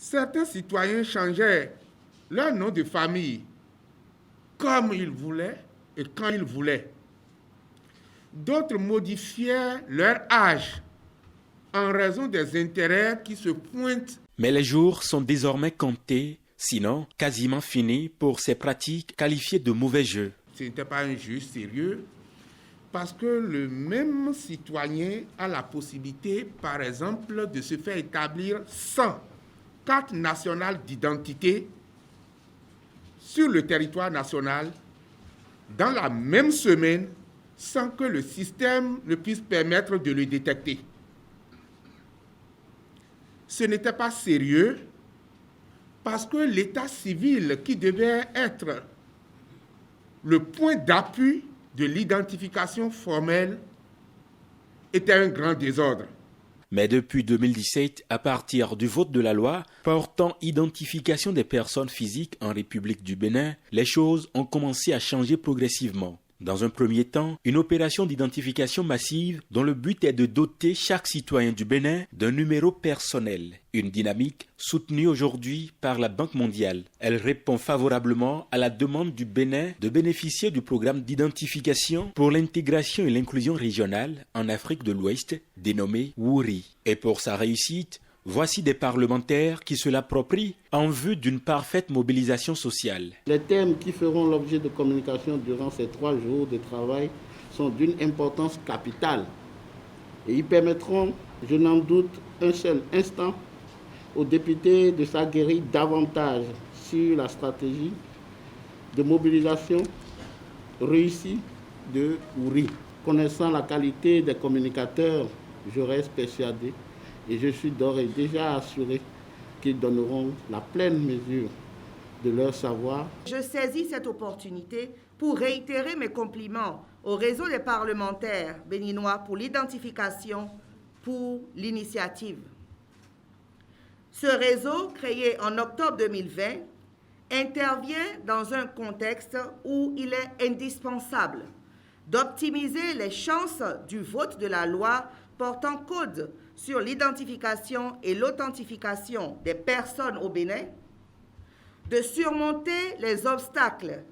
Certains citoyens changeaient leur nom de famille comme ils voulaient et quand ils voulaient. D'autres modifiaient leur âge en raison des intérêts qui se pointent. Mais les jours sont désormais comptés, sinon quasiment finis pour ces pratiques qualifiées de mauvais jeu. Ce n'était pas un jeu sérieux parce que le même citoyen a la possibilité, par exemple, de se faire établir sans carte nationale d'identité sur le territoire national dans la même semaine sans que le système ne puisse permettre de le détecter. Ce n'était pas sérieux parce que l'état civil qui devait être le point d'appui de l'identification formelle était un grand désordre. Mais depuis 2017, à partir du vote de la loi portant identification des personnes physiques en République du Bénin, les choses ont commencé à changer progressivement. Dans un premier temps, une opération d'identification massive dont le but est de doter chaque citoyen du Bénin d'un numéro personnel. Une dynamique soutenue aujourd'hui par la Banque mondiale. Elle répond favorablement à la demande du Bénin de bénéficier du programme d'identification pour l'intégration et l'inclusion régionale en Afrique de l'Ouest, dénommé WURI. Et pour sa réussite, voici des parlementaires qui se l'approprient en vue d'une parfaite mobilisation sociale. Les thèmes qui feront l'objet de communication durant ces 3 jours de travail sont d'une importance capitale et ils permettront, je n'en doute un seul instant, aux députés de s'aguerrir davantage sur la stratégie de mobilisation réussie de WURI. Connaissant la qualité des communicateurs, je reste persuadé et je suis d'ores et déjà assuré qu'ils donneront la pleine mesure de leur savoir. Je saisis cette opportunité pour réitérer mes compliments au réseau des parlementaires béninois pour l'identification, pour l'initiative. Ce réseau, créé en octobre 2020, intervient dans un contexte où il est indispensable d'optimiser les chances du vote de la loi portant code sur l'identification et l'authentification des personnes au Bénin, de surmonter les obstacles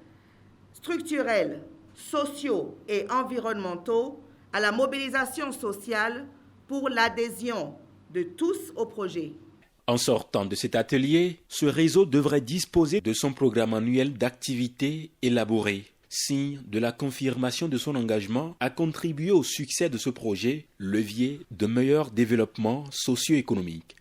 structurels, sociaux et environnementaux à la mobilisation sociale pour l'adhésion de tous au projet. En sortant de cet atelier, ce réseau devrait disposer de son programme annuel d'activités élaboré. Signe de la confirmation de son engagement à contribuer au succès de ce projet, levier de meilleur développement socio-économique.